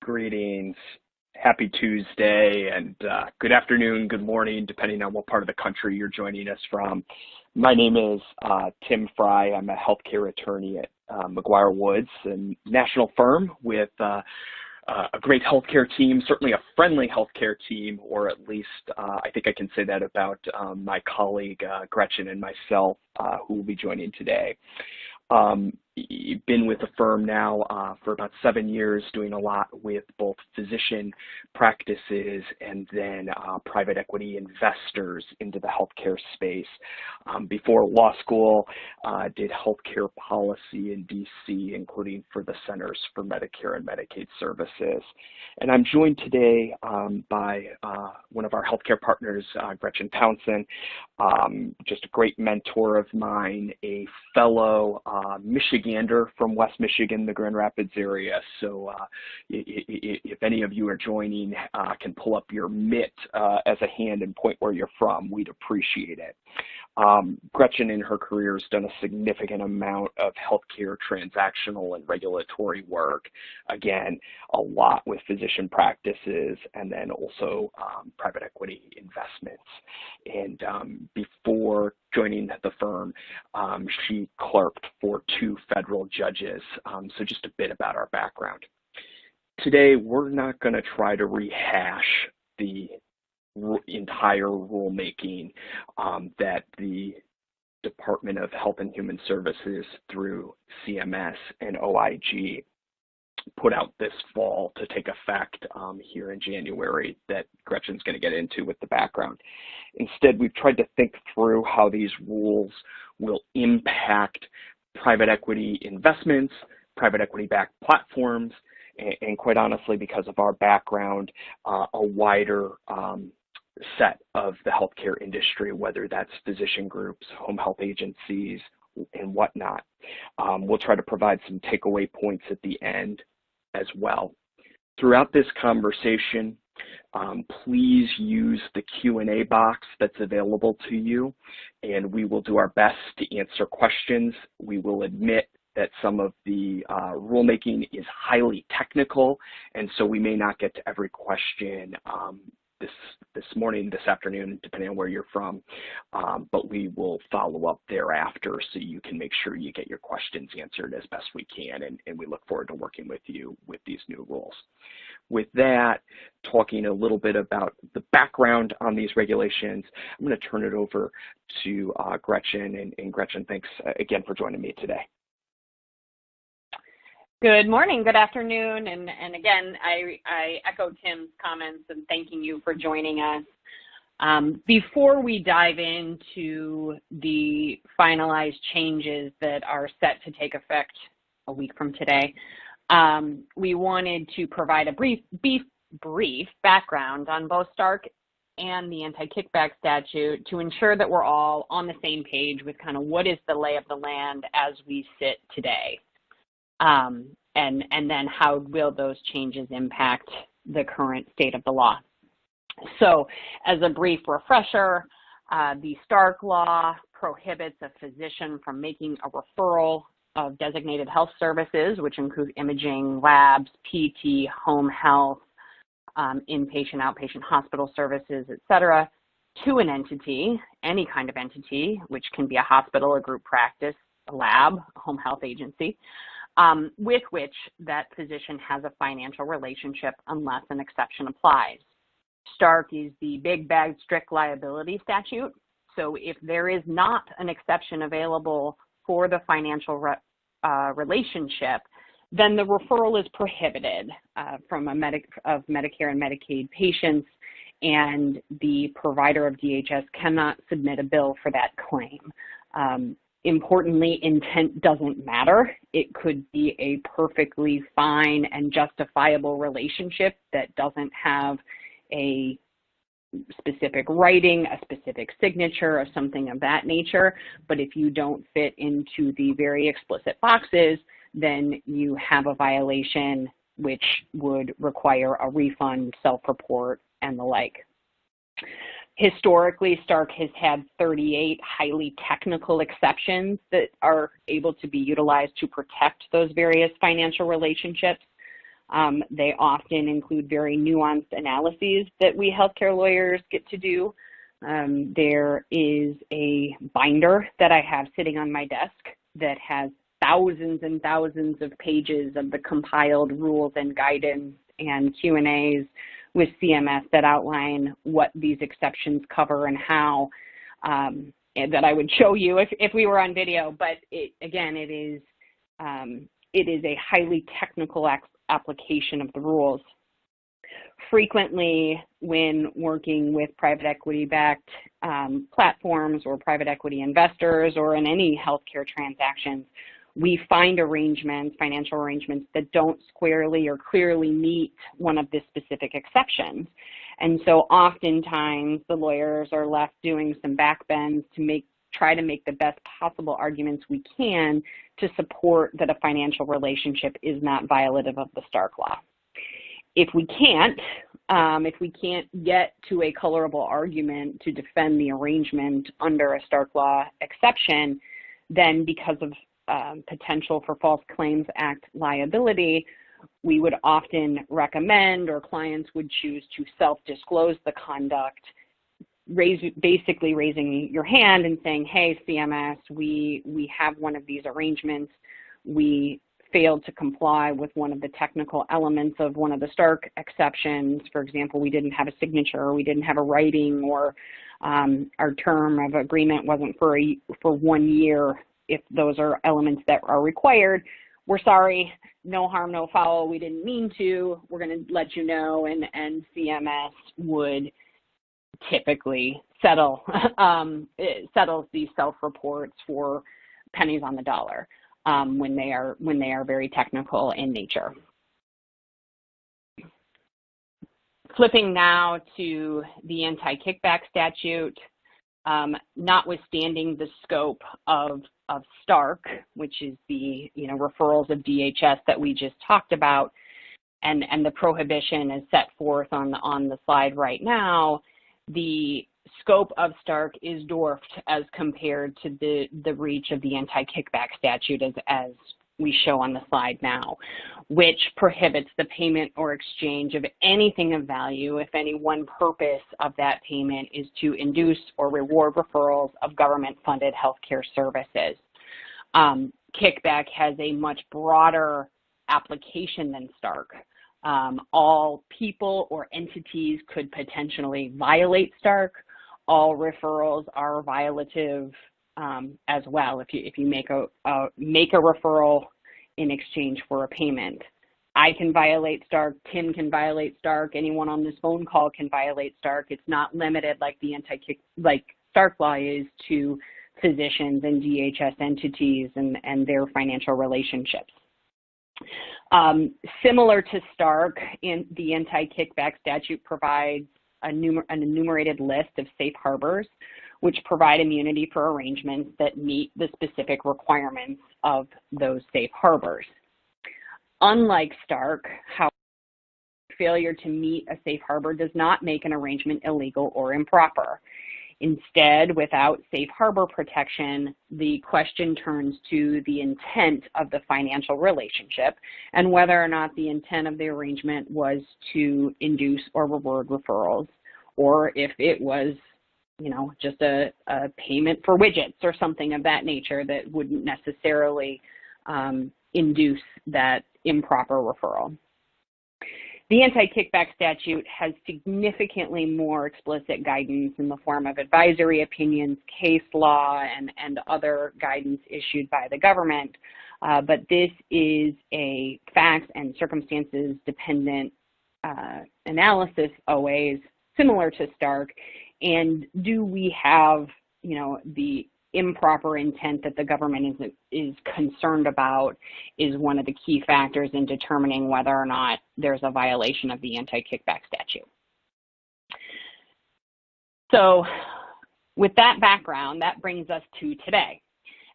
Greetings. Happy Tuesday and good afternoon, good morning, depending on what part of the country you're joining us from. My name is Tim Fry. I'm a healthcare attorney at McGuireWoods, a national firm with a great healthcare team, certainly a friendly healthcare team, or at least I think I can say that about my colleague Gretchen and myself who will be joining today. You've been with the firm now for about 7 years, doing a lot with both physician practices and then private equity investors into the healthcare space. Before law school, did healthcare policy in DC, including for the Centers for Medicare and Medicaid Services. And I'm joined today by one of our healthcare partners, Gretchen Townshend, just a great mentor of mine, a fellow Michigander from West Michigan, the Grand Rapids area. So if any of you are joining, can pull up your mitt as a hand and point where you're from, we'd appreciate it. Gretchen in her career has done a significant amount of healthcare transactional and regulatory work. Again, a lot with physician practices and then also private equity investments. And before joining the firm, she clerked for 2 federal judges. So just a bit about our background. Today, we're not going to try to rehash the entire rulemaking that the Department of Health and Human Services through CMS and OIG put out this fall to take effect here in January that Gretchen's going to get into with the background. Instead, we've tried to think through how these rules will impact private equity investments, private equity-backed platforms, and quite honestly, because of our background, a wider set of the healthcare industry, whether that's physician groups, home health agencies, and whatnot. We'll try to provide some takeaway points at the end as well. Throughout this conversation, please use the Q&A box that's available to you, and we will do our best to answer questions. We will admit that some of the rulemaking is highly technical, and so we may not get to every question this morning, this afternoon, depending on where you're from, but we will follow up thereafter so you can make sure you get your questions answered as best we can, and we look forward to working with you with these new rules. With that, talking a little bit about the background on these regulations, I'm going to turn it over to Gretchen, and Gretchen, thanks again for joining me today. Good morning, good afternoon, and again, I echo Tim's comments and thanking you for joining us. Before we dive into the finalized changes that are set to take effect a week from today, we wanted to provide a brief background on both Stark and the Anti-Kickback Statute to ensure that we're all on the same page with kind of what is the lay of the land as we sit today. And then how will those changes impact the current state of the law? So as a brief refresher, the Stark law prohibits a physician from making a referral of designated health services, which include imaging, labs, PT, home health, inpatient, outpatient hospital services, et cetera, to an entity, any kind of entity, which can be a hospital, a group practice, a lab, a home health agency, with which that physician has a financial relationship unless an exception applies. Stark is the big bag strict liability statute. So if there is not an exception available for the financial relationship, then the referral is prohibited from Medicare and Medicaid patients, and the provider of DHS cannot submit a bill for that claim. Importantly, intent doesn't matter. It could be a perfectly fine and justifiable relationship that doesn't have a specific writing, a specific signature, or something of that nature. But if you don't fit into the very explicit boxes, then you have a violation which would require a refund, self-report, and the like. Historically, Stark has had 38 highly technical exceptions that are able to be utilized to protect those various financial relationships. They often include very nuanced analyses that we healthcare lawyers get to do. There is a binder that I have sitting on my desk that has thousands and thousands of pages of the compiled rules and guidance and Q&As with CMS that outline what these exceptions cover and how, that I would show you if we were on video. But again, it is a highly technical application of the rules. Frequently, when working with private equity-backed platforms or private equity investors or in any healthcare transactions, we find arrangements, financial arrangements, that don't squarely or clearly meet one of the specific exceptions. And so oftentimes the lawyers are left doing some backbends to try to make the best possible arguments we can to support that a financial relationship is not violative of the Stark Law. If we can't get to a colorable argument to defend the arrangement under a Stark Law exception, then because of potential for False Claims Act liability, we would often recommend, or clients would choose, to self-disclose the conduct, basically raising your hand and saying, hey, CMS, we have one of these arrangements. We failed to comply with one of the technical elements of one of the Stark exceptions. For example, we didn't have a signature, or we didn't have a writing, or our term of agreement wasn't for 1 year. If those are elements that are required, we're sorry, no harm, no foul, we didn't mean to, we're going to let you know, and CMS would typically settles these self-reports for pennies on the dollar when they are very technical in nature. Flipping now to the Anti-Kickback Statute, notwithstanding the scope of Stark, which is the referrals of DHS that we just talked about, and the prohibition is set forth on the slide right now, the scope of Stark is dwarfed as compared to the reach of the Anti-Kickback Statute as we show on the slide now, which prohibits the payment or exchange of anything of value if any one purpose of that payment is to induce or reward referrals of government-funded healthcare services. Kickback has a much broader application than Stark. All people or entities could potentially violate Stark. All referrals are violative as well. If you make a referral in exchange for a payment, I can violate Stark. Tim can violate Stark. Anyone on this phone call can violate Stark. It's not limited like the Stark Law is to physicians and DHS entities and their financial relationships. Similar to Stark, the Anti-Kickback Statute provides an enumerated list of safe harbors, which provide immunity for arrangements that meet the specific requirements of those safe harbors. Unlike Stark, however, failure to meet a safe harbor does not make an arrangement illegal or improper. Instead, without safe harbor protection, the question turns to the intent of the financial relationship and whether or not the intent of the arrangement was to induce or reward referrals, or if it was, just a payment for widgets or something of that nature that wouldn't necessarily induce that improper referral. The Anti-Kickback Statute has significantly more explicit guidance in the form of advisory opinions, case law, and other guidance issued by the government, but this is a facts and circumstances dependent analysis, always similar to Stark. And do we have, the improper intent that the government is concerned about is one of the key factors in determining whether or not there's a violation of the Anti-Kickback Statute. So with that background, that brings us to today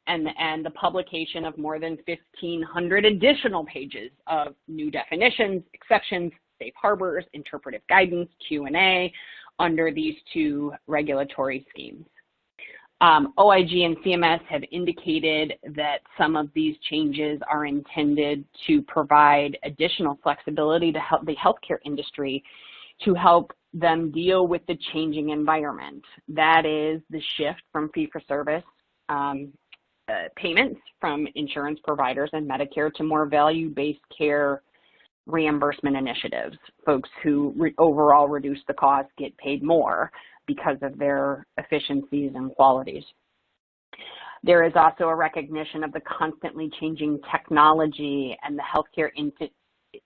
and the publication of more than 1,500 additional pages of new definitions, exceptions, safe harbors, interpretive guidance, Q&A under these two regulatory schemes. OIG and CMS have indicated that some of these changes are intended to provide additional flexibility to help the healthcare industry to help them deal with the changing environment. That is the shift from fee-for-service payments from insurance providers and Medicare to more value-based care reimbursement initiatives. Folks who overall reduce the cost get paid more because of their efficiencies and qualities. There is also a recognition of the constantly changing technology and the healthcare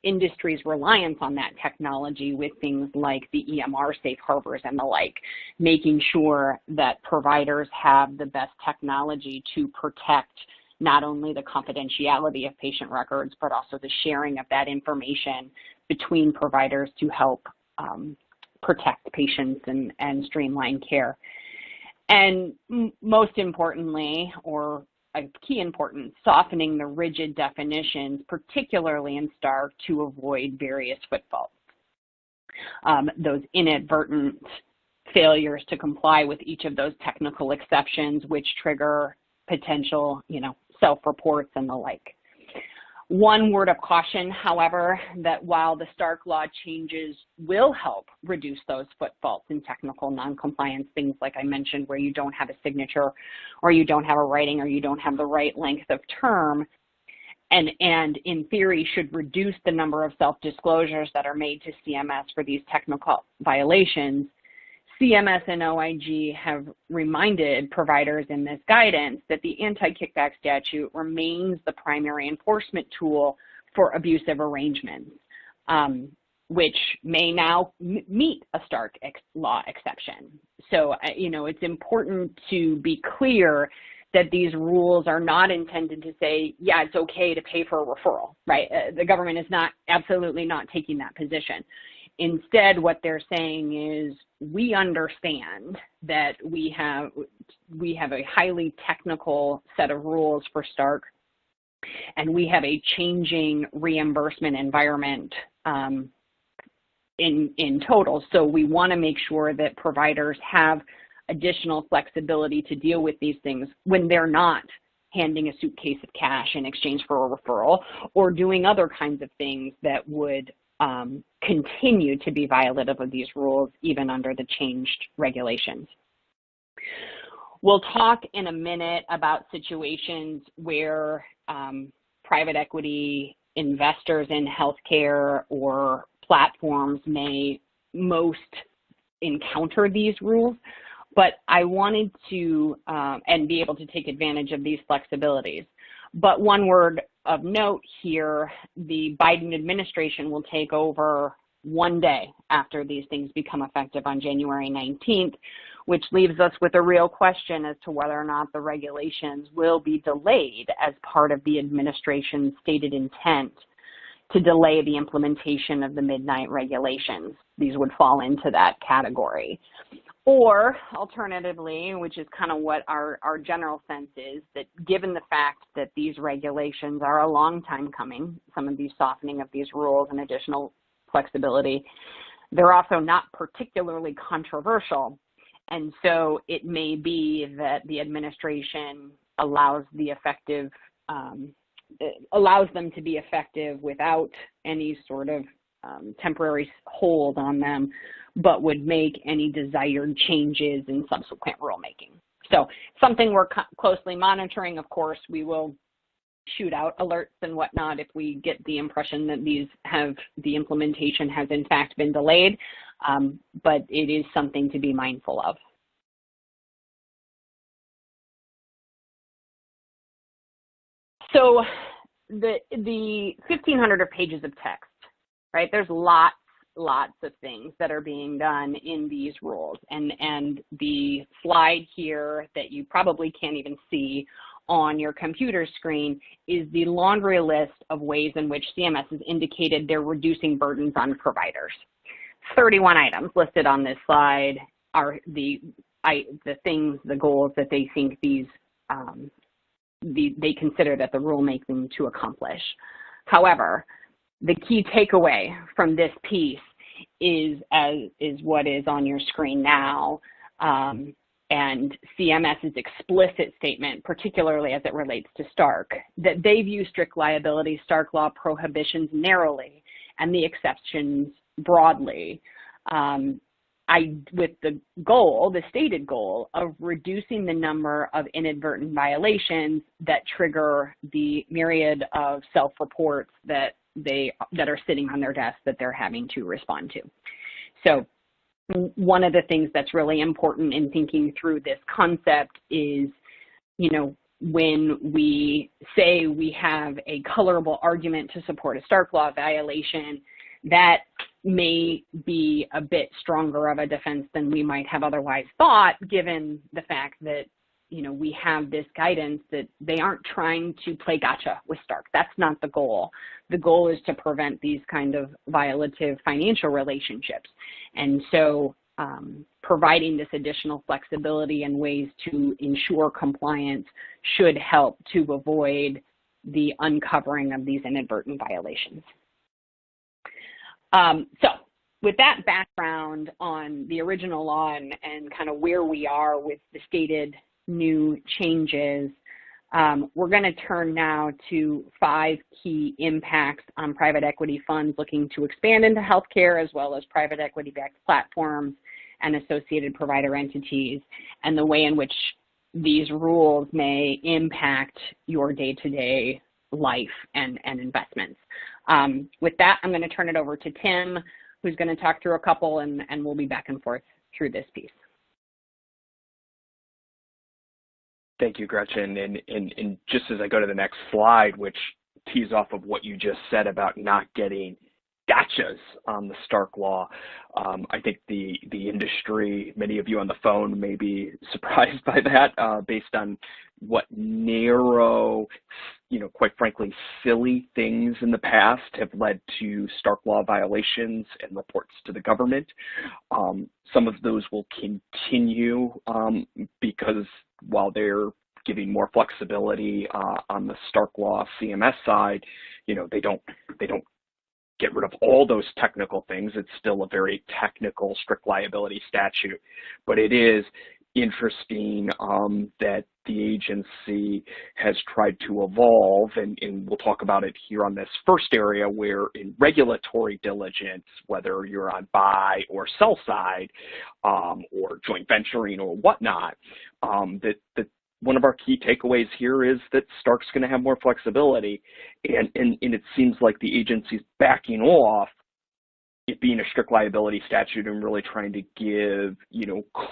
industry's reliance on that technology with things like the EMR safe harbors and the like, making sure that providers have the best technology to protect not only the confidentiality of patient records, but also the sharing of that information between providers to help protect patients and streamline care. And most importantly, or a key importance, softening the rigid definitions, particularly in Stark, to avoid various footfalls. Those inadvertent failures to comply with each of those technical exceptions, which trigger potential, self-reports and the like. One word of caution, however, that while the Stark law changes will help reduce those footfalls in technical noncompliance, things like I mentioned where you don't have a signature or you don't have a writing or you don't have the right length of term, and in theory should reduce the number of self-disclosures that are made to CMS for these technical violations, CMS and OIG have reminded providers in this guidance that the Anti-Kickback Statute remains the primary enforcement tool for abusive arrangements, which may now meet a Stark law exception. So, it's important to be clear that these rules are not intended to say, yeah, it's okay to pay for a referral, right? The government is absolutely not taking that position. Instead, what they're saying is we understand that we have a highly technical set of rules for Stark, and we have a changing reimbursement environment in total. So we want to make sure that providers have additional flexibility to deal with these things when they're not handing a suitcase of cash in exchange for a referral or doing other kinds of things that would continue to be violative of these rules even under the changed regulations. We'll talk in a minute about situations where private equity investors in healthcare or platforms may most encounter these rules, but I wanted to and be able to take advantage of these flexibilities. But one word of note here, the Biden administration will take over one day after these things become effective on January 19th, which leaves us with a real question as to whether or not the regulations will be delayed as part of the administration's stated intent to delay the implementation of the midnight regulations. These would fall into that category. Or alternatively, which is kind of what our general sense is, that given the fact that these regulations are a long time coming, some of these softening of these rules and additional flexibility, they're also not particularly controversial. And so it may be that the administration allows them to be effective without any sort of temporary hold on them, but would make any desired changes in subsequent rulemaking. So something we're closely monitoring. Of course, we will shoot out alerts and whatnot if we get the impression that the implementation has in fact been delayed, but it is something to be mindful of. So the 1,500 pages of text, right? There's lots of things that are being done in these rules. And the slide here that you probably can't even see on your computer screen is the laundry list of ways in which CMS has indicated they're reducing burdens on providers. 31 items listed on this slide are the goals that they think they consider that the rulemaking to accomplish. However, the key takeaway from this piece is what is on your screen now. and CMS's explicit statement, particularly as it relates to Stark, that they view strict liability Stark law prohibitions narrowly and the exceptions broadly, with the goal, the stated goal, of reducing the number of inadvertent violations that trigger the myriad of self-reports that are sitting on their desk that they're having to respond to. So one of the things that's really important in thinking through this concept is, when we say we have a colorable argument to support a Stark law violation, that may be a bit stronger of a defense than we might have otherwise thought, given the fact that, we have this guidance that they aren't trying to play gotcha with Stark. That's not the goal. The goal is to prevent these kind of violative financial relationships. And so providing this additional flexibility and ways to ensure compliance should help to avoid the uncovering of these inadvertent violations. So with that background on the original law and kind of where we are with the stated new changes, we're going to turn now to 5 key impacts on private equity funds looking to expand into healthcare, as well as private equity-backed platforms and associated provider entities, and the way in which these rules may impact your day-to-day life and investments. With that, I'm going to turn it over to Tim, who's going to talk through a couple, and we'll be back and forth through this piece. Thank you, Gretchen. And just as I go to the next slide, which tees off of what you just said about not getting gotchas on the Stark law, I think the industry, many of you on the phone may be surprised by that, based on what narrow, quite frankly, silly things in the past have led to Stark law violations and reports to the government. Some of those will continue because while they're giving more flexibility on the Stark law CMS side, they don't get rid of all those technical things. It's still a very technical strict liability statute, but it is interesting that the agency has tried to evolve, and we'll talk about it here on this first area, where in regulatory diligence, whether you're on buy or sell side, or joint venturing or whatnot, that one of our key takeaways here is that Stark's going to have more flexibility, and it seems like the agency's backing off it being a strict liability statute and really trying to give,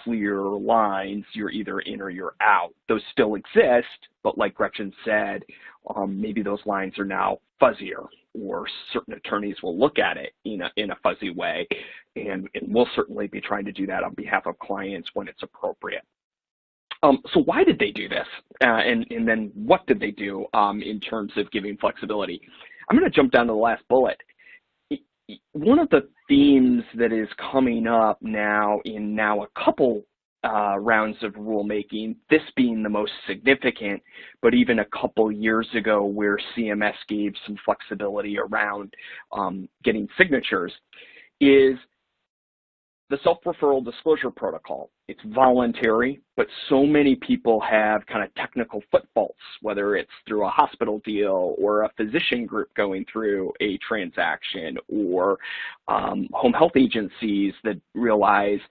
clear lines. You're either in or you're out. Those still exist, but like Gretchen said, maybe those lines are now fuzzier, or certain attorneys will look at it in a fuzzy way, and we'll certainly be trying to do that on behalf of clients when it's appropriate. So why did they do this? And then what did they do in terms of giving flexibility? I'm going to jump down to the last bullet. One of the themes that is coming up now in a couple rounds of rulemaking, this being the most significant, but even a couple years ago where CMS gave some flexibility around getting signatures, is the self-referral disclosure protocol. It's voluntary, but so many people have kind of technical foot faults, whether it's through a hospital deal or a physician group going through a transaction, or home health agencies that realize,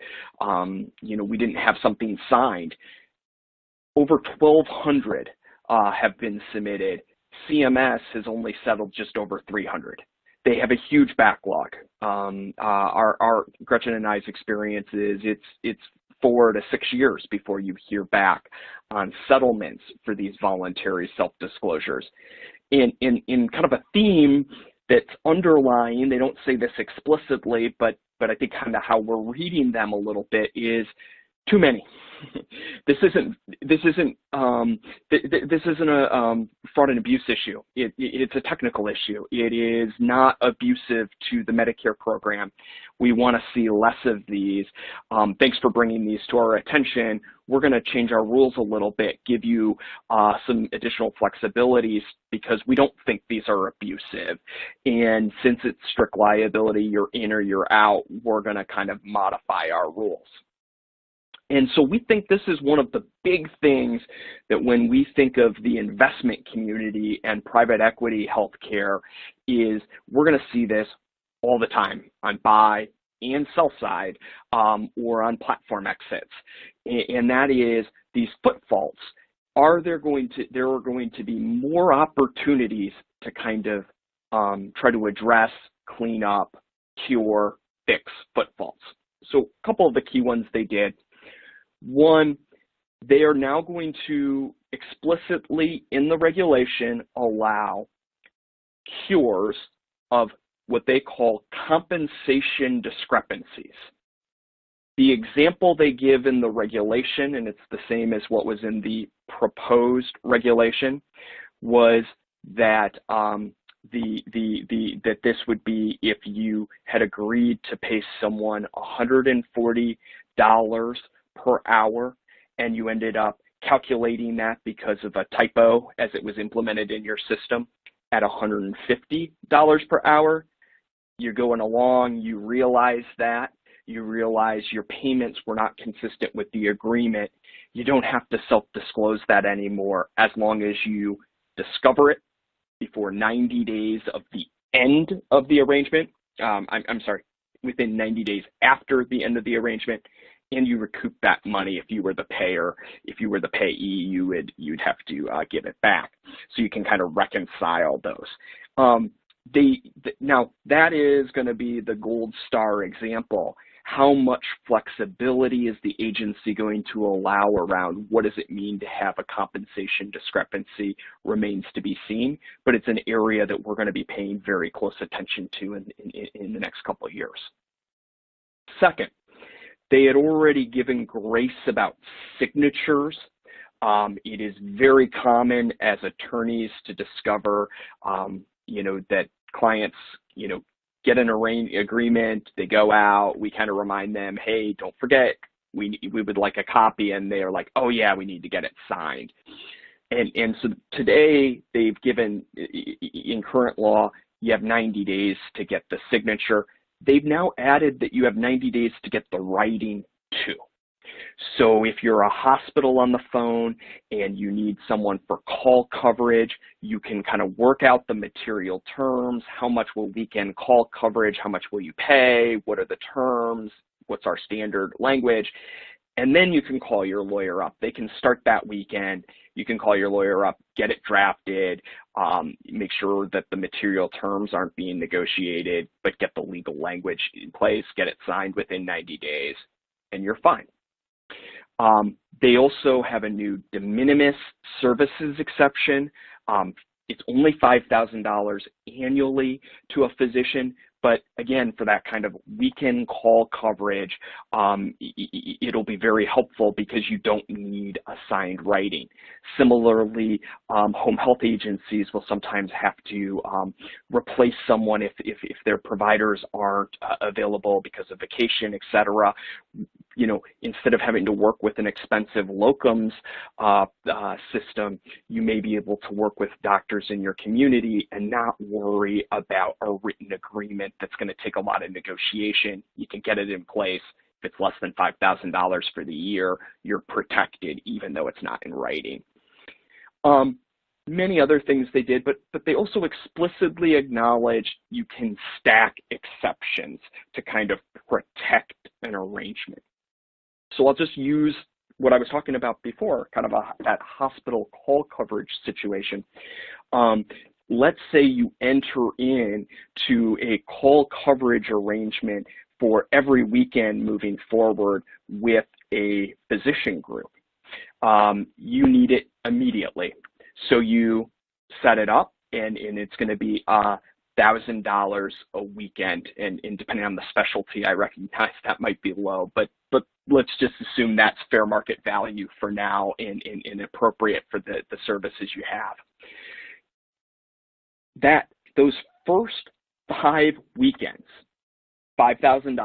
we didn't have something signed. Over 1,200 have been submitted. CMS has only settled just over 300. They have a huge backlog. Our Gretchen and I's experience is it's 4 to 6 years before you hear back on settlements for these voluntary self-disclosures. In kind of a theme that's underlying, they don't say this explicitly, but I think kind of how we're reading them a little bit is too many. This isn't a fraud and abuse issue. It's a technical issue. It is not abusive to the Medicare program. We want to see less of these. Thanks for bringing these to our attention. We're going to change our rules a little bit, give you some additional flexibilities, because we don't think these are abusive. And since it's strict liability, you're in or you're out, we're going to kind of modify our rules. And so we think this is one of the big things that when we think of the investment community and private equity healthcare is we're going to see this all the time on buy and sell side or on platform exits. And that is these foot faults. There are going to be more opportunities to kind of try to address, clean up, cure, fix foot faults. So a couple of the key ones they did. One, they are now going to explicitly in the regulation allow cures of what they call compensation discrepancies. The example they give in the regulation, and it's the same as what was in the proposed regulation, was that that this would be if you had agreed to pay someone $140 per hour and you ended up calculating that because of a typo as it was implemented in your system at $150 per hour. You're going along, you realize your payments were not consistent with the agreement. You don't have to self-disclose that anymore as long as you discover it before 90 days of the end of the arrangement. I'm sorry, within 90 days after the end of the arrangement, and you recoup that money if you were the payer. If you were the payee, you'd have to give it back. So you can kind of reconcile those. Now, that is going to be the gold star example. How much flexibility is the agency going to allow around what does it mean to have a compensation discrepancy remains to be seen, but it's an area that we're going to be paying very close attention to in the next couple of years. Second, they had already given grace about signatures. It is very common as attorneys to discover, that clients, get an agreement, they go out, we kind of remind them, hey, don't forget, we would like a copy, and they're like, oh yeah, we need to get it signed. And so today they've given, in current law, you have 90 days to get the signature. They've now added that you have 90 days to get the writing too. So if you're a hospital on the phone and you need someone for call coverage, you can kind of work out the material terms. How much will weekend call coverage? How much will you pay? What are the terms? What's our standard language? And then you can call your lawyer up. They can start that weekend. You can call your lawyer up, get it drafted, make sure that the material terms aren't being negotiated, but get the legal language in place, get it signed within 90 days, and you're fine. They also have a new de minimis services exception. It's only $5,000 annually to a physician, but again, for that kind of weekend call coverage, it'll be very helpful because you don't need a signed writing. Similarly, home health agencies will sometimes have to replace someone if their providers aren't available because of vacation, et cetera. Instead of having to work with an expensive locums system, you may be able to work with doctors in your community and not worry about a written agreement that's going to take a lot of negotiation. You can get it in place. If it's less than $5,000 for the year, you're protected even though it's not in writing. Many other things they did, but they also explicitly acknowledged you can stack exceptions to kind of protect an arrangement. So I'll just use what I was talking about before, kind of that hospital call coverage situation. Let's say you enter into a call coverage arrangement for every weekend moving forward with a physician group. You need it immediately. So you set it up, and it's going to be $1,000 a weekend, and depending on the specialty, I recognize that might be low, but let's just assume that's fair market value for now and appropriate for the services you have. Those first 5 weekends, $5,000,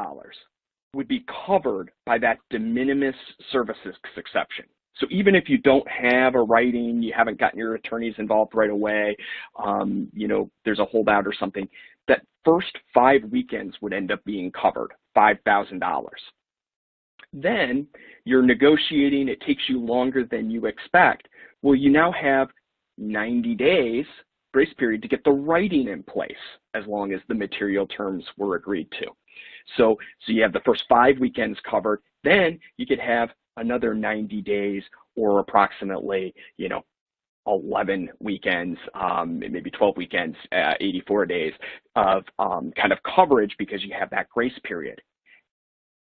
would be covered by that de minimis services exception. So even if you don't have a writing, you haven't gotten your attorneys involved right away, there's a holdout or something, that first 5 weekends would end up being covered, $5,000. Then you're negotiating, it takes you longer than you expect. Well, you now have 90 days grace period to get the writing in place as long as the material terms were agreed to. So you have the first 5 weekends covered, then you could have another 90 days or approximately, 11 weekends, maybe 12 weekends, 84 days of kind of coverage because you have that grace period.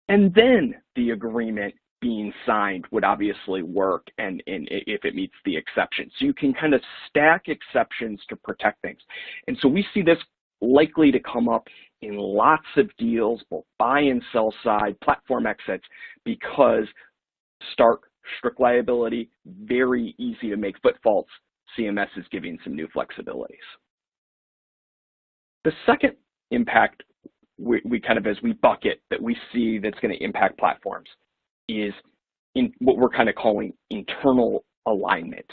And then the agreement being signed would obviously work and if it meets the exception. So you can kind of stack exceptions to protect things. And so we see this likely to come up in lots of deals, both buy and sell side, platform exits, because strict liability, very easy to make footfalls. CMS is giving some new flexibilities. The second impact we kind of, as we bucket that we see that's going to impact platforms is in what we're kind of calling internal alignment,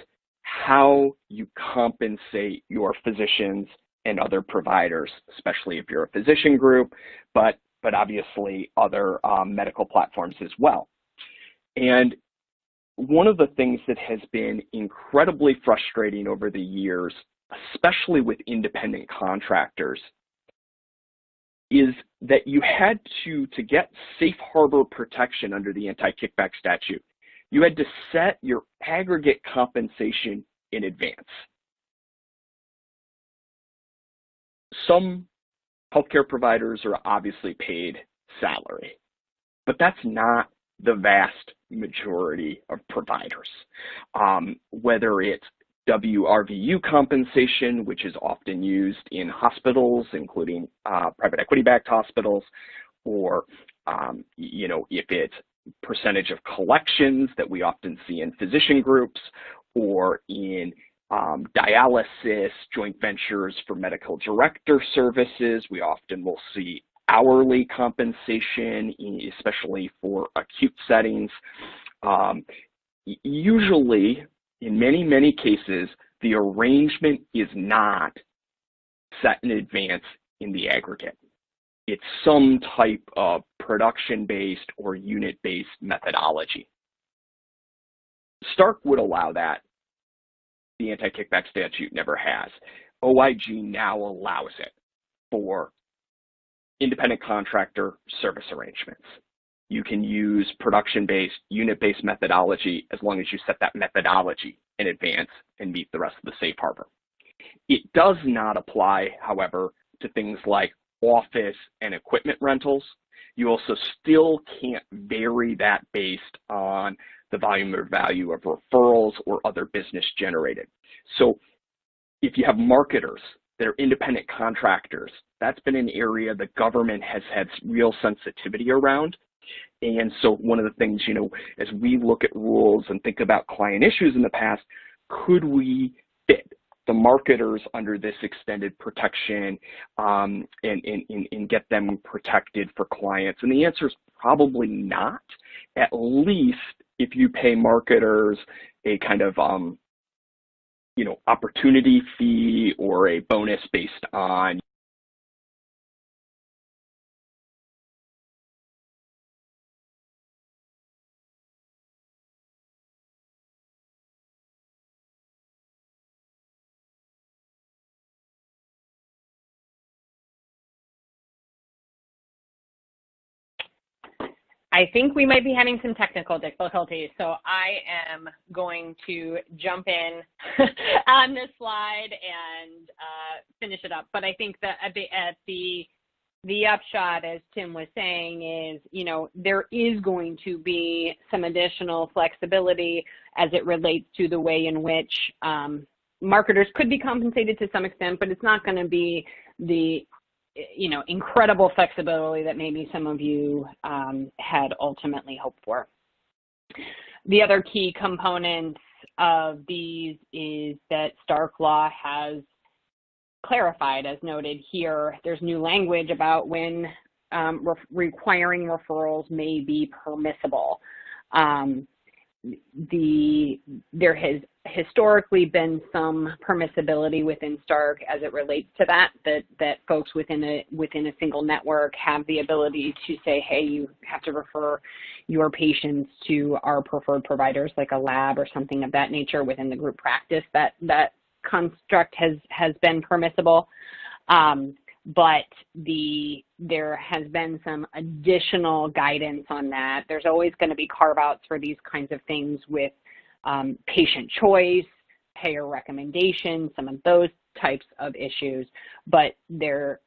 how you compensate your physicians and other providers, especially if you're a physician group, but obviously other medical platforms as well. And one of the things that has been incredibly frustrating over the years, especially with independent contractors, is that you had to get safe harbor protection under the Anti-Kickback Statute, you had to set your aggregate compensation in advance. Some healthcare providers are obviously paid salary, but that's not the vast majority of providers. Whether it's WRVU compensation, which is often used in hospitals, including private equity-backed hospitals, or if it's percentage of collections that we often see in physician groups, or in dialysis, joint ventures for medical director services, we often will see hourly compensation, especially for acute settings. Usually, in many cases, the arrangement is not set in advance in the aggregate. It's some type of production-based or unit-based methodology. Stark would allow that. The Anti-Kickback Statute never has. OIG now allows it for independent contractor service arrangements. You can use production-based, unit-based methodology as long as you set that methodology in advance and meet the rest of the safe harbor. It does not apply, however, to things like office and equipment rentals. You also still can't vary that based on the volume or value of referrals or other business generated. So if you have marketers that are independent contractors, that's been an area the government has had real sensitivity around. And so one of the things, as we look at rules and think about client issues in the past, could we fit the marketers under this extended protection and get them protected for clients? And the answer is probably not, at least if you pay marketers a kind of opportunity fee or a bonus based on I think we might be having some technical difficulties, so I am going to jump in on this slide and finish it up. But I think that at the upshot, as Tim was saying, is, there is going to be some additional flexibility as it relates to the way in which marketers could be compensated to some extent, but it's not going to be the incredible flexibility that maybe some of you had ultimately hoped for. The other key components of these is that Stark law has clarified, as noted here, there's new language about when requiring referrals may be permissible. There has historically been some permissibility within Stark as it relates to that folks within a single network have the ability to say, hey, you have to refer your patients to our preferred providers, like a lab or something of that nature within the group practice. That construct has been permissible. But there has been some additional guidance on that. There's always going to be carve-outs for these kinds of things with patient choice, payer recommendations, some of those types of issues. But there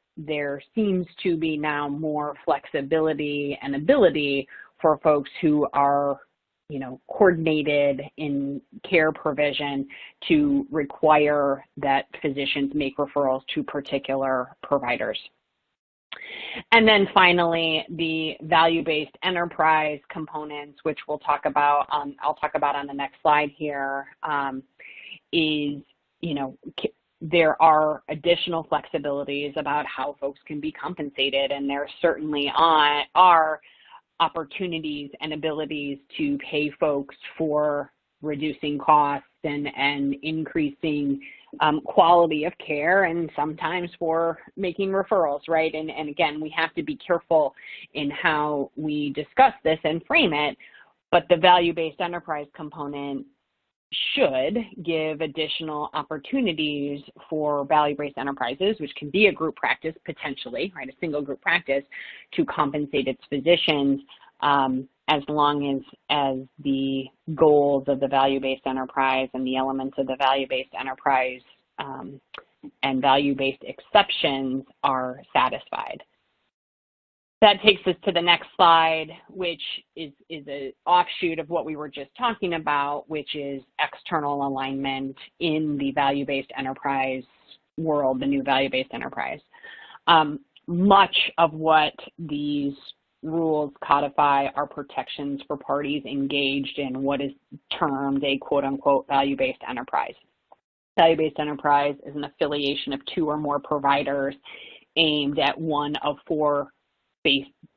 seems to be now more flexibility and ability for folks who are, coordinated in care provision to require that physicians make referrals to particular providers. And then finally, the value-based enterprise components, which I'll talk about on the next slide here, there are additional flexibilities about how folks can be compensated, and there certainly are opportunities and abilities to pay folks for reducing costs and increasing quality of care, and sometimes for making referrals, right? And again, we have to be careful in how we discuss this and frame it, but the value-based enterprise component should give additional opportunities for value-based enterprises, which can be a group practice potentially, right, a single group practice, to compensate its physicians as long as the goals of the value-based enterprise and the elements of the value-based enterprise and value-based exceptions are satisfied. That takes us to the next slide, which is an offshoot of what we were just talking about, which is external alignment in the value-based enterprise world, the new value-based enterprise. Much of what these rules codify are protections for parties engaged in what is termed a quote-unquote value-based enterprise. Value-based enterprise is an affiliation of two or more providers aimed at one of four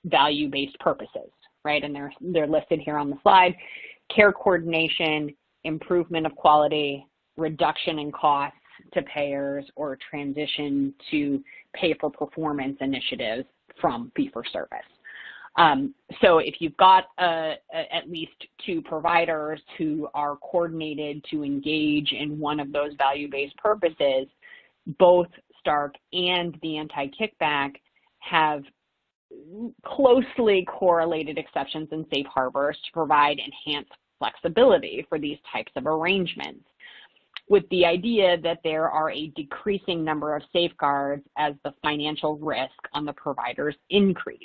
value-based purposes, right? And they're listed here on the slide: care coordination, improvement of quality, reduction in costs to payers, or transition to pay for performance initiatives from fee-for-service. So if you've got at least two providers who are coordinated to engage in one of those value-based purposes, both Stark and the anti-kickback have closely correlated exceptions and safe harbors to provide enhanced flexibility for these types of arrangements, with the idea that there are a decreasing number of safeguards as the financial risk on the providers increase.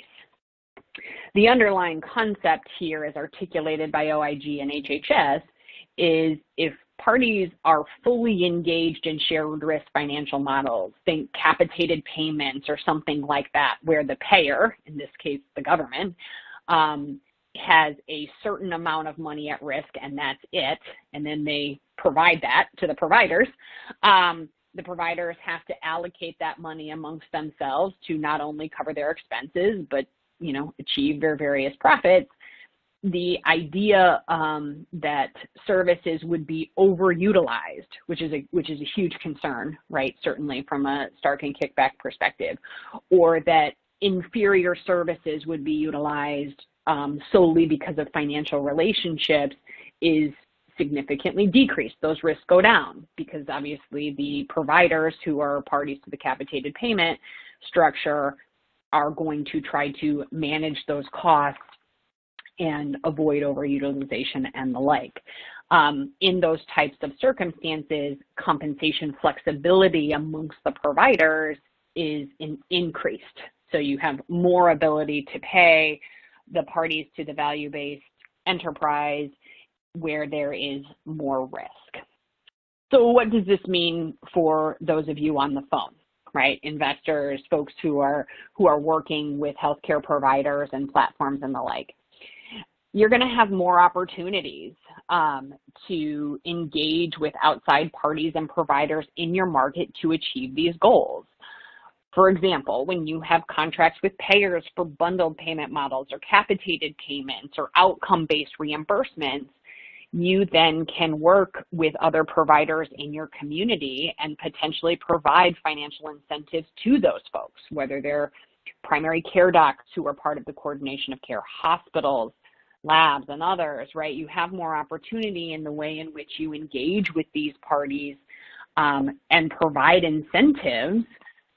The underlying concept here, as articulated by OIG and HHS, is if parties are fully engaged in shared risk financial models, think capitated payments or something like that, where the payer, in this case the government, has a certain amount of money at risk and that's it, and then they provide that to the providers. The providers have to allocate that money amongst themselves to not only cover their expenses, but achieve their various profits. The idea that services would be overutilized, which is a huge concern, right? Certainly from a Stark and Kickback perspective, or that inferior services would be utilized solely because of financial relationships, is significantly decreased. Those risks go down because obviously the providers who are parties to the capitated payment structure are going to try to manage those costs and avoid overutilization and the like. In those types of circumstances, compensation flexibility amongst the providers is increased. So you have more ability to pay the parties to the value-based enterprise where there is more risk. So what does this mean for those of you on the phone, right? Investors, folks who are working with healthcare providers and platforms and the like. You're going to have more opportunities to engage with outside parties and providers in your market to achieve these goals. For example, when you have contracts with payers for bundled payment models or capitated payments or outcome-based reimbursements, you then can work with other providers in your community and potentially provide financial incentives to those folks, whether they're primary care docs who are part of the coordination of care, hospitals, labs, and others, right? You have more opportunity in the way in which you engage with these parties and provide incentives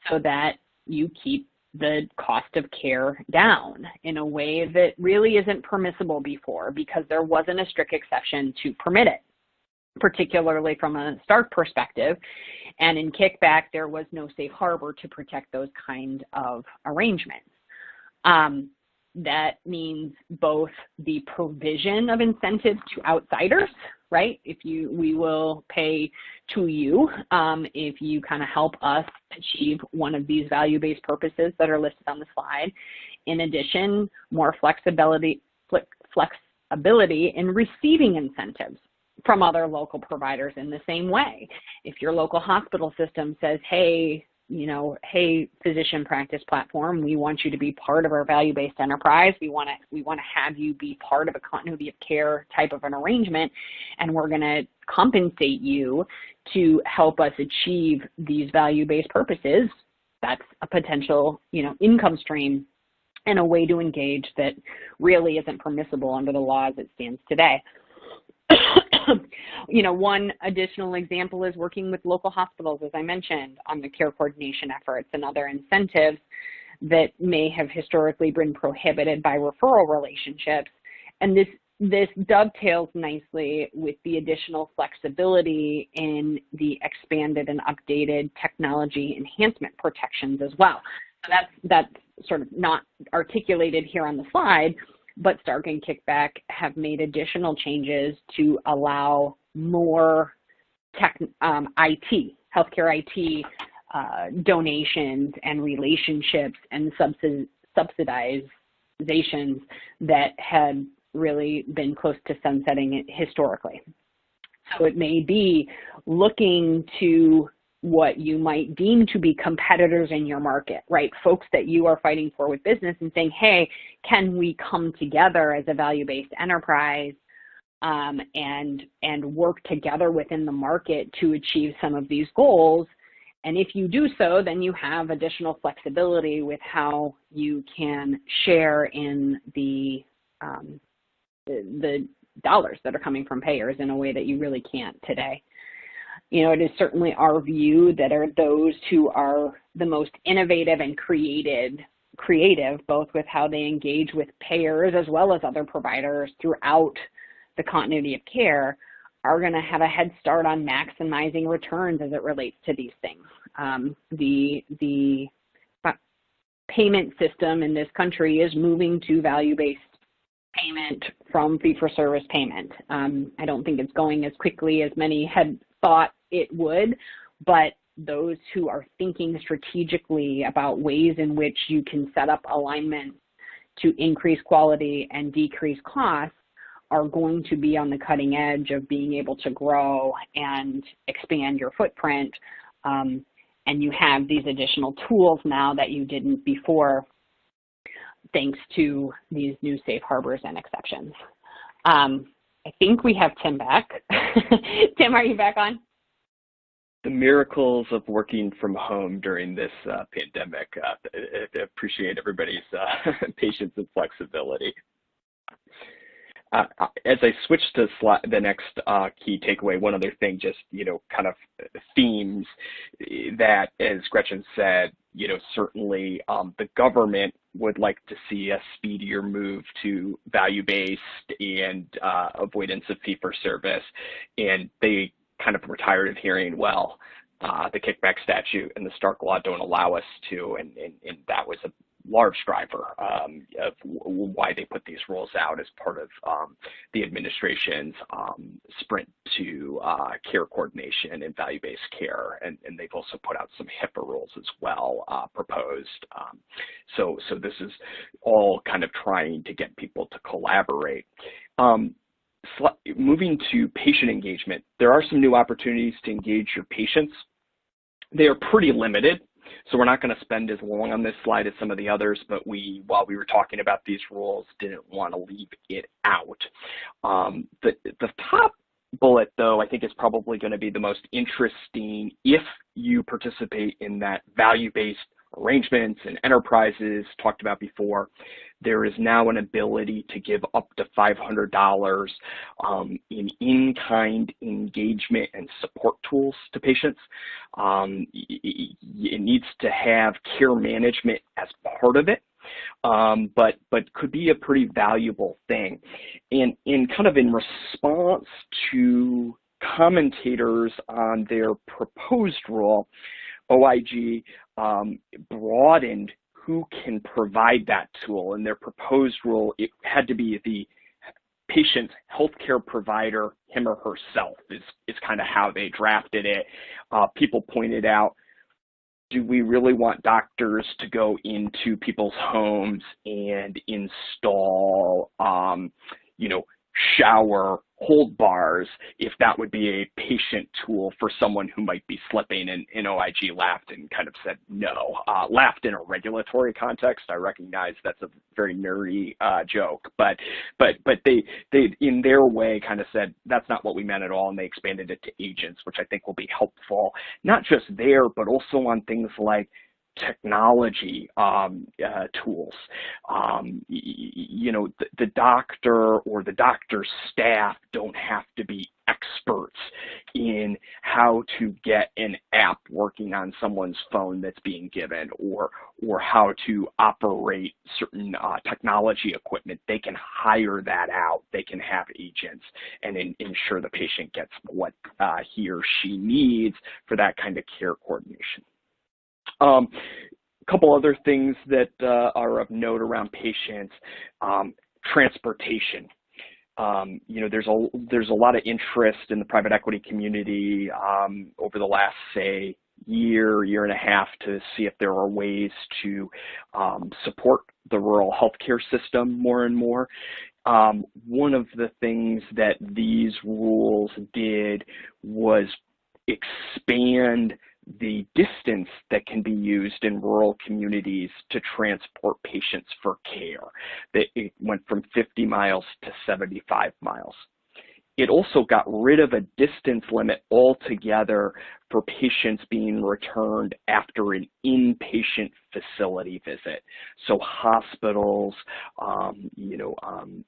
so that you keep the cost of care down in a way that really isn't permissible before, because there wasn't a strict exception to permit it, particularly from a Stark perspective. And in kickback, there was no safe harbor to protect those kind of arrangements. That means both the provision of incentives to outsiders, right? We will pay to you if you kind of help us achieve one of these value-based purposes that are listed on the slide. In addition, more flexibility in receiving incentives from other local providers in the same way. If your local hospital system says, hey, physician practice platform, we want you to be part of our value-based enterprise. We want to have you be part of a continuity of care type of an arrangement, and we're going to compensate you to help us achieve these value-based purposes. That's a potential, income stream and a way to engage that really isn't permissible under the law as it stands today. One additional example is working with local hospitals, as I mentioned, on the care coordination efforts and other incentives that may have historically been prohibited by referral relationships. And this dovetails nicely with the additional flexibility in the expanded and updated technology enhancement protections as well. So that's sort of not articulated here on the slide, but Stark and Kickback have made additional changes to allow more healthcare IT donations and relationships and subsidizations that had really been close to sunsetting it historically. So it may be looking to what you might deem to be competitors in your market, right? Folks that you are fighting for with business and saying, hey, can we come together as a value-based enterprise and work together within the market to achieve some of these goals? And if you do so, then you have additional flexibility with how you can share in the dollars that are coming from payers in a way that you really can't today. It is certainly our view that are those who are the most innovative and creative, both with how they engage with payers as well as other providers throughout the continuity of care, are going to have a head start on maximizing returns as it relates to these things. The payment system in this country is moving to value-based payment from fee-for-service payment. I don't think it's going as quickly as many had thought it would, but those who are thinking strategically about ways in which you can set up alignment to increase quality and decrease costs are going to be on the cutting edge of being able to grow and expand your footprint. And you have these additional tools now that you didn't before, thanks to these new safe harbors and exceptions. I think we have Tim back. Tim, are you back on? The miracles of working from home during this pandemic. I appreciate everybody's patience and flexibility. As I switch to the next key takeaway, one other thing, just, kind of themes that, as Gretchen said, certainly the government would like to see a speedier move to value-based and avoidance of fee-for-service, and they kind of were tired of hearing, well, the kickback statute and the Stark law don't allow us to, and that was a large driver of why they put these rules out as part of the administration's sprint to care coordination and value-based care, and they've also put out some HIPAA rules as well proposed. So this is all kind of trying to get people to collaborate. Moving to patient engagement, there are some new opportunities to engage your patients. They are pretty limited. So we're not going to spend as long on this slide as some of the others, but while we were talking about these rules, didn't want to leave it out. The top bullet, though, I think is probably going to be the most interesting if you participate in that value-based arrangements and enterprises talked about before. There is now an ability to give up to $500 in in-kind engagement and support tools to patients. It needs to have care management as part of it, but could be a pretty valuable thing. And kind of in response to commentators on their proposed rule, OIG broadened who can provide that tool. In their proposed rule, it had to be the patient's healthcare provider, him or herself, is kind of how they drafted it. People pointed out, do we really want doctors to go into people's homes and install, shower hold bars if that would be a patient tool for someone who might be slipping? And OIG laughed and kind of said no. Laughed in a regulatory context. I recognize that's a very nerdy joke, but they in their way kind of said that's not what we meant at all, and they expanded it to agents, which I think will be helpful, not just there, but also on things like technology tools. The doctor or the doctor's staff don't have to be experts in how to get an app working on someone's phone that's being given, or how to operate certain technology equipment. They can hire that out. They can have agents and ensure the patient gets what he or she needs for that kind of care coordination. A couple other things that are of note around patients: transportation. There's a lot of interest in the private equity community over the last, say, year and a half to see if there are ways to support the rural healthcare system more and more. One of the things that these rules did was expand the distance that can be used in rural communities to transport patients for care. It went from 50 miles to 75 miles. It also got rid of a distance limit altogether for patients being returned after an inpatient facility visit. So hospitals,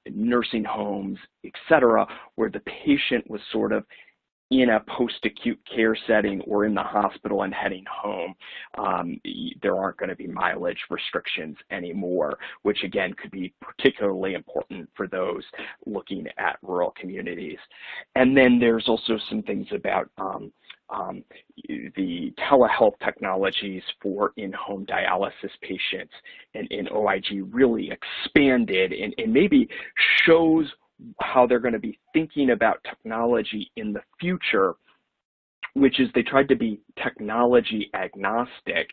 nursing homes, etc., where the patient was sort of in a post-acute care setting or in the hospital and heading home. There aren't going to be mileage restrictions anymore, which again could be particularly important for those looking at rural communities. And then there's also some things about the telehealth technologies for in-home dialysis patients, and OIG really expanded and maybe shows how they're going to be thinking about technology in the future, which is they tried to be technology agnostic.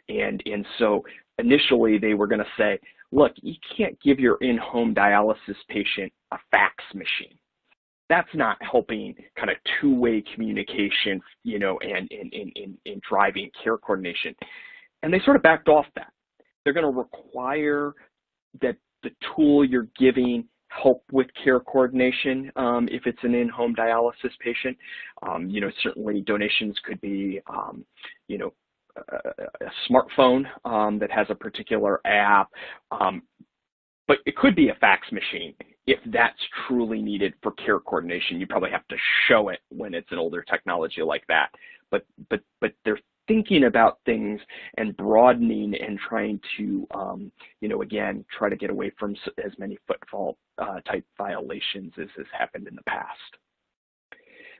And so initially they were going to say, look, you can't give your in-home dialysis patient a fax machine. That's not helping kind of two-way communication, and driving care coordination. And they sort of backed off that. They're going to require that the tool you're giving help with care coordination if it's an in-home dialysis patient. Certainly donations could be, a smartphone that has a particular app, but it could be a fax machine if that's truly needed for care coordination. You probably have to show it when it's an older technology like that. But they're thinking about things and broadening and trying to, again, try to get away from as many footfall type violations as has happened in the past.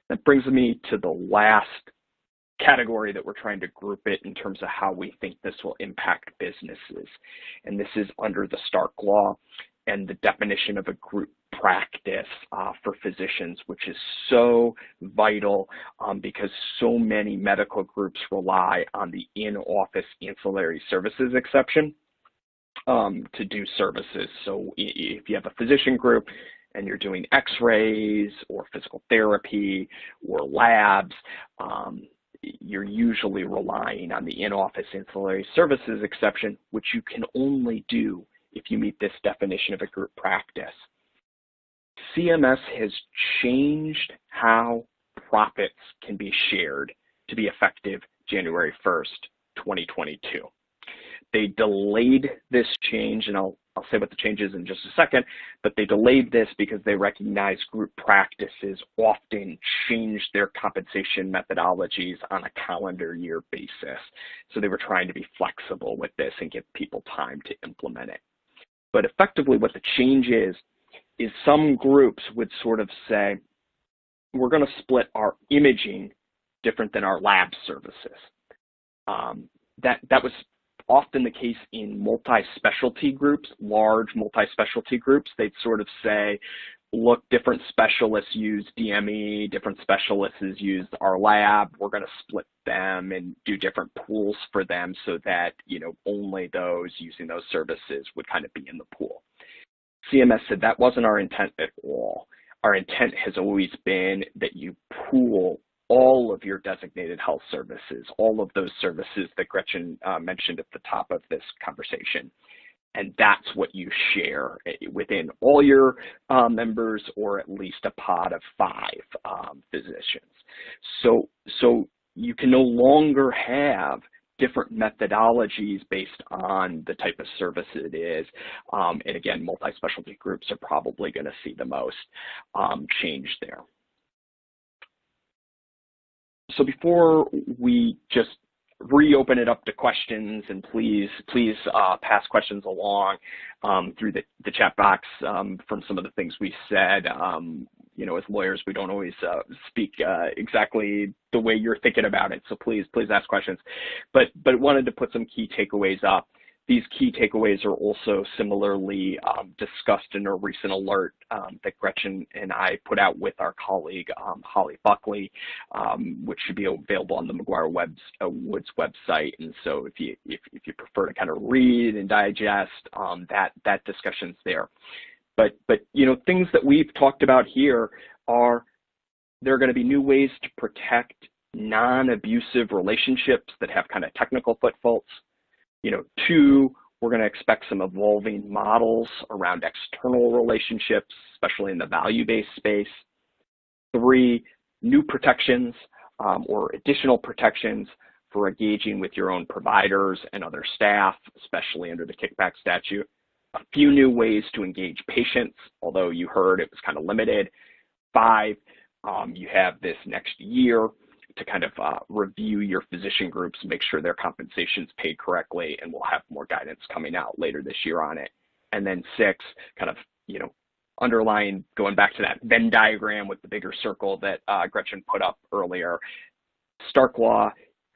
That brings me to the last category that we're trying to group it in terms of how we think this will impact businesses. And this is under the Stark Law and the definition of a group practice for physicians, which is so vital because so many medical groups rely on the in-office ancillary services exception to do services. So if you have a physician group and you're doing x-rays or physical therapy or labs, you're usually relying on the in-office ancillary services exception, which you can only do if you meet this definition of a group practice. CMS has changed how profits can be shared to be effective January 1st, 2022. They delayed this change, and I'll say what the change is in just a second, but they delayed this because they recognize group practices often change their compensation methodologies on a calendar year basis. So they were trying to be flexible with this and give people time to implement it. But effectively what the change is some groups would sort of say, we're going to split our imaging different than our lab services. That was often the case in multi-specialty groups, large multi-specialty groups. They'd sort of say, look, different specialists use DME, different specialists use our lab. We're going to split them and do different pools for them so that, you know, only those using those services would kind of be in the pool. CMS said that wasn't our intent at all. Our intent has always been that you pool all of your designated health services, all of those services that Gretchen mentioned at the top of this conversation. And that's what you share within all your members, or at least a pod of 5 physicians. So you can no longer have different methodologies based on the type of service it is. And again, multi-specialty groups are probably going to see the most change there. So before we just reopen it up to questions, and please pass questions along through the chat box from some of the things we said. You know, as lawyers, we don't always speak exactly the way you're thinking about it, so please ask questions. But wanted to put some key takeaways up. These key takeaways are also similarly discussed in a recent alert that Gretchen and I put out with our colleague Holly Buckley, which should be available on the McGuireWoods website. And so if you prefer to kind of read and digest, that discussion's there. But you know, things that we've talked about here are there are going to be new ways to protect non-abusive relationships that have kind of technical footfalls. You know, 2, we're going to expect some evolving models around external relationships, especially in the value-based space. 3, new protections or additional protections for engaging with your own providers and other staff, especially under the kickback statute. A few new ways to engage patients, although you heard it was kind of limited. 5, you have this next year to kind of review your physician groups, make sure their compensation is paid correctly, and we'll have more guidance coming out later this year on it. And then 6, kind of, you know, underlying, going back to that Venn diagram with the bigger circle that Gretchen put up earlier, Stark Law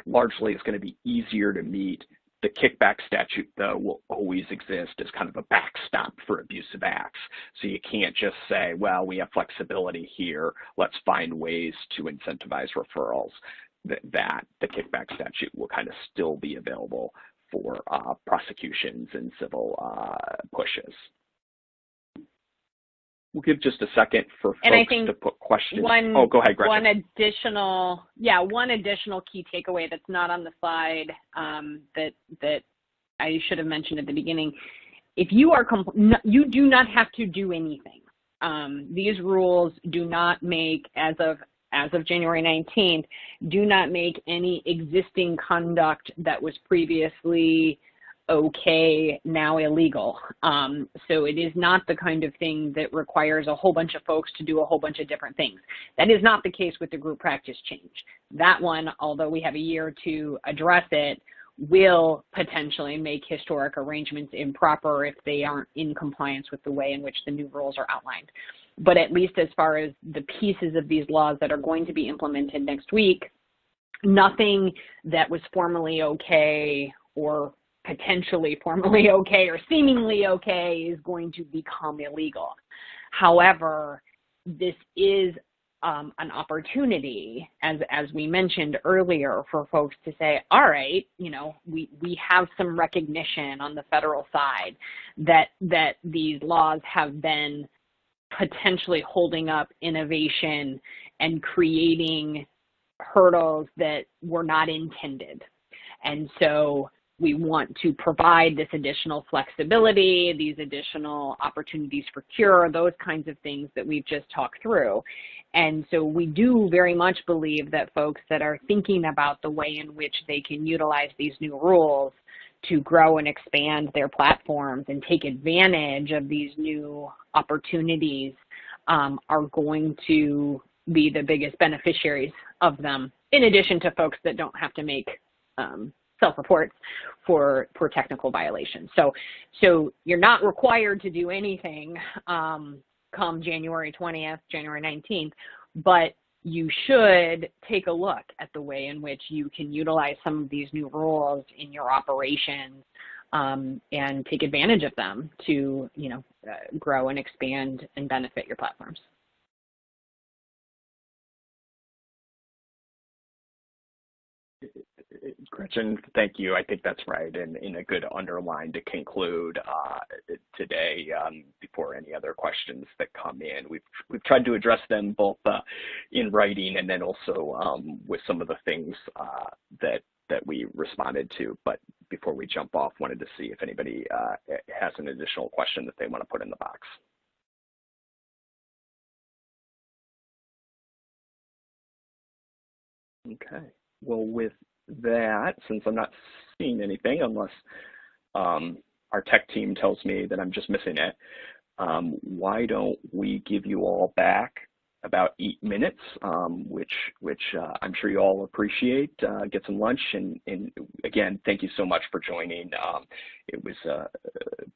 largely is going to be easier to meet. The kickback statute, though, will always exist as kind of a backstop for abusive acts. So you can't just say, well, we have flexibility here, let's find ways to incentivize referrals. That the kickback statute will kind of still be available for prosecutions and civil pushes. We'll give just a second for folks to put questions. Oh, go ahead, Gretchen. One additional key takeaway that's not on the slide that I should have mentioned at the beginning. If you are, you do not have to do anything. These rules do not make, as of January 19th, do not make any existing conduct that was previously okay now illegal. So it is not the kind of thing that requires a whole bunch of folks to do a whole bunch of different things. That is not the case with the group practice change. That one, although we have a year to address it, will potentially make historic arrangements improper if they aren't in compliance with the way in which the new rules are outlined. But at least as far as the pieces of these laws that are going to be implemented next week, nothing that was formally okay or potentially formally okay or seemingly okay is going to become illegal. However, this is an opportunity, as we mentioned earlier, for folks to say, all right, you know, we have some recognition on the federal side that these laws have been potentially holding up innovation and creating hurdles that were not intended. And so we want to provide this additional flexibility, these additional opportunities for cure, those kinds of things that we've just talked through. And so we do very much believe that folks that are thinking about the way in which they can utilize these new rules to grow and expand their platforms and take advantage of these new opportunities are going to be the biggest beneficiaries of them, in addition to folks that don't have to make self-reports for technical violations. So you're not required to do anything come January 20th, January 19th, but you should take a look at the way in which you can utilize some of these new rules in your operations and take advantage of them to, grow and expand and benefit your platforms. Gretchen, thank you. I think that's right, and a good underline to conclude today before any other questions that come in. We've tried to address them both in writing and then also with some of the things that we responded to. But before we jump off, wanted to see if anybody has an additional question that they want to put in the box. Okay. Well, with that, since I'm not seeing anything, unless our tech team tells me that I'm just missing it, why don't we give you all back about 8 minutes, which I'm sure you all appreciate. Get some lunch, and again, thank you so much for joining. It was a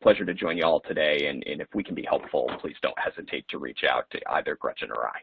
pleasure to join you all today, and if we can be helpful, please don't hesitate to reach out to either Gretchen or I.